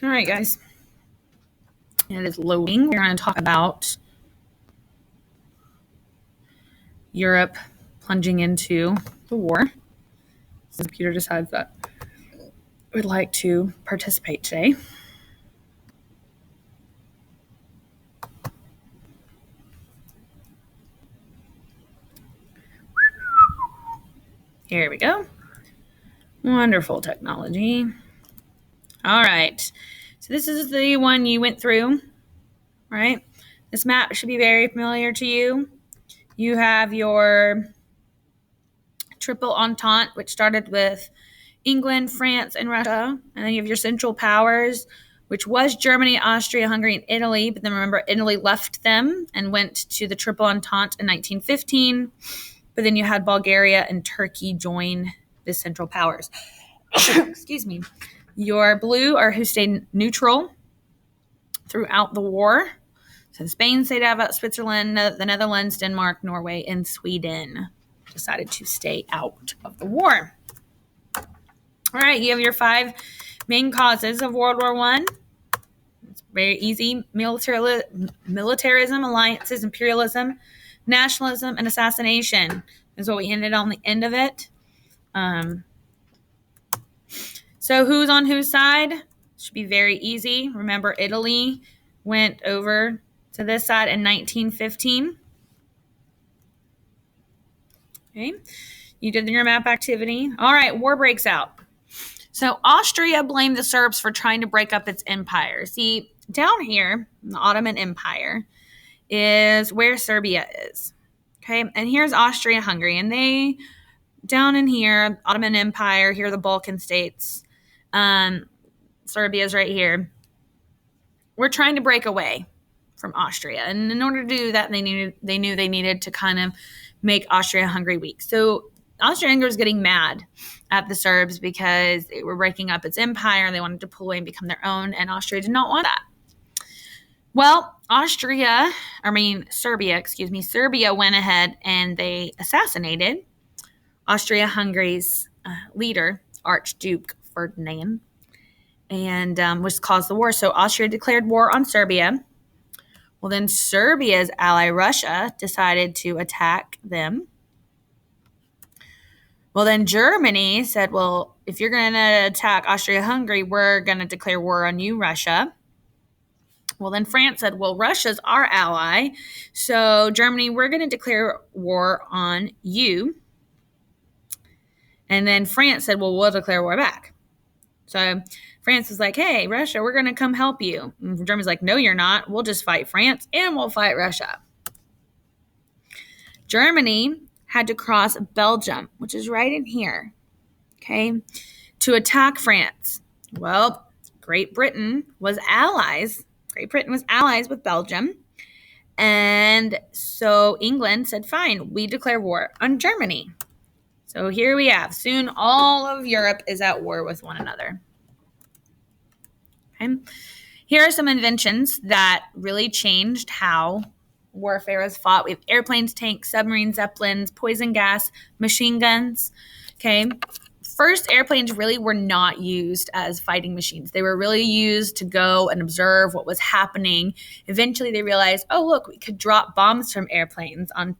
All right, guys. It is loading. We're going to talk about Europe plunging into the war. The computer decides that it would like to participate today. Here we go. Wonderful technology. All right. So this is the one you went through, right? This map should be very familiar to you. You have your Triple Entente, which started with England, France, and Russia. And then you have your Central Powers, which was Germany, Austria, Hungary, and Italy. But then remember, Italy left them and went to the Triple Entente in 1915. But then you had Bulgaria and Turkey join the Central Powers. Excuse me. Your blue are who stayed neutral throughout the war. So Spain stayed out of Switzerland, the Netherlands, Denmark, Norway, and Sweden decided to stay out of the war. All right, you have your 5 main causes of World War I. It's very easy. Militarism, alliances, imperialism, nationalism, and assassination is what we ended on the end of it. So who's on whose side? Should be very easy. Remember, Italy went over to this side in 1915. Okay, you did your map activity. All right, war breaks out. So Austria blamed the Serbs for trying to break up its empire. See, down here, the Ottoman Empire is where Serbia is. Okay, and here's Austria-Hungary, and they, down in here, Ottoman Empire, here are the Balkan states. Serbia's right here. We're trying to break away from Austria. And in order to do that, they knew they needed to kind of make Austria-Hungary weak. So Austria-Hungary was getting mad at the Serbs because they were breaking up its empire. They wanted to pull away and become their own, and Austria did not want that. Well, Serbia went ahead and they assassinated Austria-Hungary's leader, Archduke Ferdinand, and which caused the war. So Austria declared war on Serbia. Well, then Serbia's ally, Russia, decided to attack them. Well, then Germany said, well, if you're going to attack Austria-Hungary, we're going to declare war on you, Russia. Well, then France said, well, Russia's our ally. So Germany, we're going to declare war on you. And then France said, well, we'll declare war back. So France was like, hey, Russia, we're going to come help you. And Germany's like, no, you're not. We'll just fight France and we'll fight Russia. Germany had to cross Belgium, which is right in here, okay, to attack France. Well, Great Britain was allies with Belgium. And so England said, fine, we declare war on Germany. So here we have, soon all of Europe is at war with one another. Okay. Here are some inventions that really changed how warfare was fought. We have airplanes, tanks, submarines, zeppelins, poison gas, machine guns. Okay. First, airplanes really were not used as fighting machines. They were really used to go and observe what was happening. Eventually, they realized, oh, look, we could drop bombs from airplanes on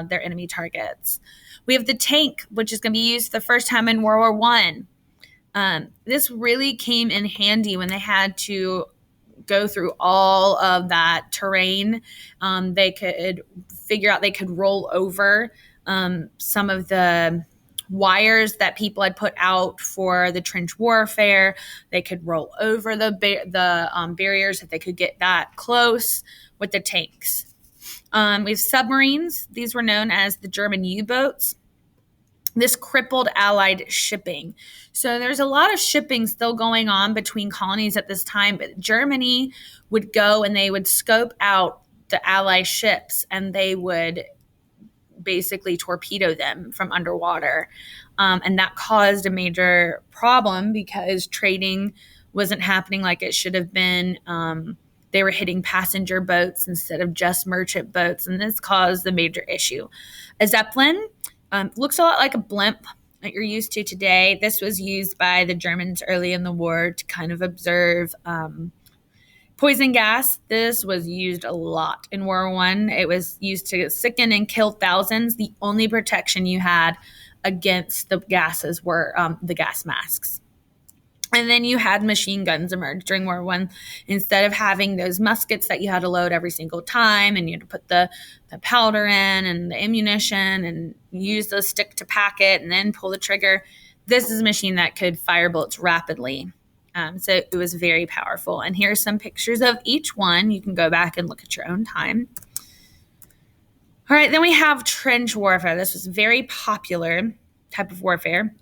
their enemy targets. We have the tank, which is going to be used for the first time in World War I. This really came in handy when they had to go through all of that terrain. They could figure out they could roll over some of the wires that people had put out for the trench warfare. They could roll over the barriers if they could get that close with the tanks. We have submarines. These were known as the German U-boats. This crippled Allied shipping. So there's a lot of shipping still going on between colonies at this time, but Germany would go and they would scope out the Allied ships and they would basically torpedo them from underwater. And that caused a major problem because trading wasn't happening like it should have been. They were hitting passenger boats instead of just merchant boats, and this caused the major issue. A Zeppelin looks a lot like a blimp. that you're used to today. This was used by the Germans early in the war to kind of observe poison gas. This was used a lot in World War I. It was used to sicken and kill thousands. The only protection you had against the gases were the gas masks. And then you had machine guns emerge during World War I. Instead of having those muskets that you had to load every single time and you had to put the powder in and the ammunition and use the stick to pack it and then pull the trigger, this is a machine that could fire bullets rapidly. So it was very powerful. And here's some pictures of each one. You can go back and look at your own time. All right, then we have trench warfare. This was a very popular type of warfare.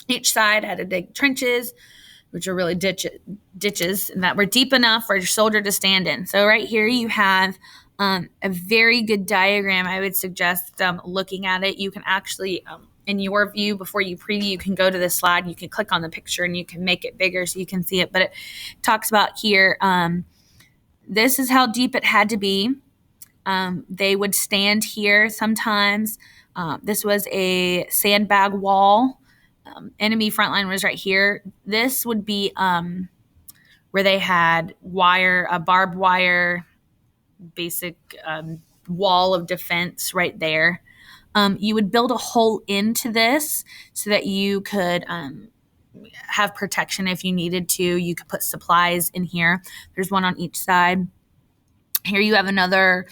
Each side had to dig trenches, which are really ditches that were deep enough for a soldier to stand in. So right here you have a very good diagram. I would suggest looking at it. You can actually, in your view, before you preview, you can go to the slide. You can click on the picture and you can make it bigger so you can see it. But it talks about here, this is how deep it had to be. They would stand here sometimes. This was a sandbag wall. Enemy front line was right here. This would be where they had barbed wire, basic wall of defense right there. You would build a hole into this so that you could have protection if you needed to. You could put supplies in here. There's one on each side. Here you have another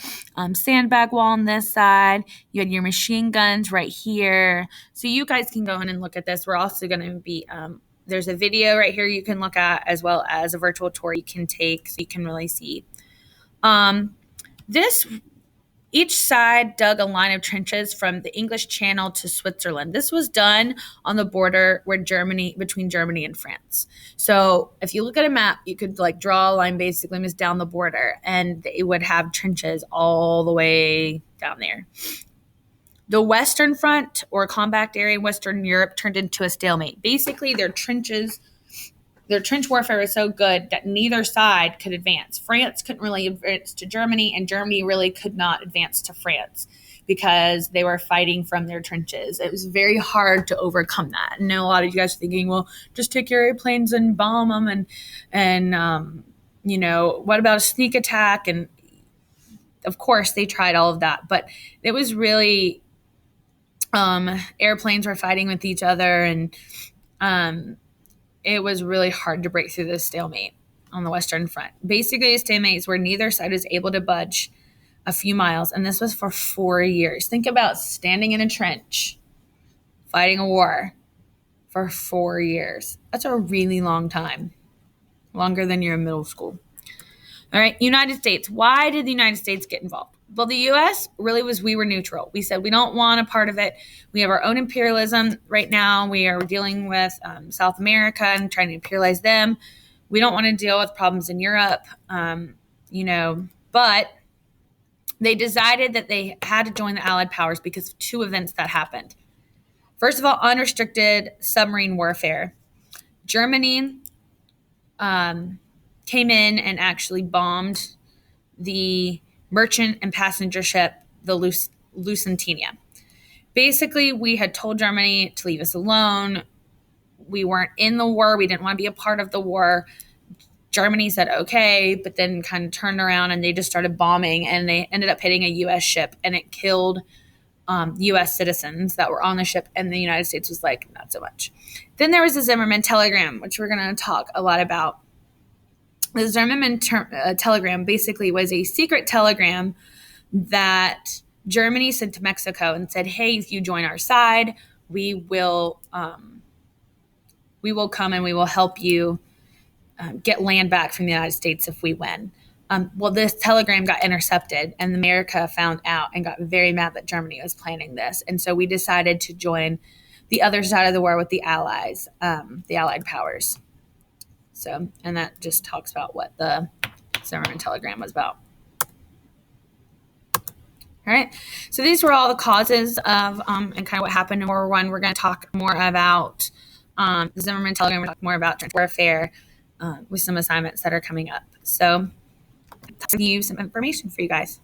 sandbag wall on this side. You had your machine guns right here. So you guys can go in and look at this. We're also going to be, there's a video right here you can look at, as well as a virtual tour you can take so you can really see. Each side dug a line of trenches from the English Channel to Switzerland. This was done on the border between Germany and France. So if you look at a map, you could draw a line basically almost down the border, and they would have trenches all the way down there. The Western Front, or combat area in Western Europe, turned into a stalemate. Basically, their trench warfare was so good that neither side could advance. France couldn't really advance to Germany, and Germany really could not advance to France because they were fighting from their trenches. It was very hard to overcome that. I know a lot of you guys are thinking, well, just take your airplanes and bomb them, and what about a sneak attack? And of course, they tried all of that, but it was really airplanes were fighting with each other, and it was really hard to break through this stalemate on the Western Front. Basically, a stalemate is where neither side was able to budge a few miles, and this was for 4 years. Think about standing in a trench, fighting a war for 4 years. That's a really long time, longer than you're in middle school. All right, United States. Why did the United States get involved? Well, the U.S. really we were neutral. We said we don't want a part of it. We have our own imperialism right now. We are dealing with South America and trying to imperialize them. We don't want to deal with problems in Europe, but they decided that they had to join the Allied powers because of two events that happened. First of all, unrestricted submarine warfare. Germany came in and actually bombed the merchant and passenger ship, the Lusitania. Basically, we had told Germany to leave us alone. We weren't in the war. We didn't want to be a part of the war. Germany said, okay, but then kind of turned around and they just started bombing, and they ended up hitting a U.S. ship, and it killed U.S. citizens that were on the ship, and the United States was like, not so much. Then there was the Zimmermann telegram, which we're going to talk a lot about. The Zimmermann telegram basically was a secret telegram that Germany sent to Mexico and said, hey, if you join our side, we will come and we will help you get land back from the United States if we win. Well, this telegram got intercepted, and America found out and got very mad that Germany was planning this. And so we decided to join the other side of the war with the Allies, the Allied powers. So, and that just talks about what the Zimmermann telegram was about. All right. So these were all the causes of and kind of what happened in World War I. We're going to talk more about the Zimmermann telegram. We're going to talk more about trench warfare with some assignments that are coming up. So, to give you some information for you guys.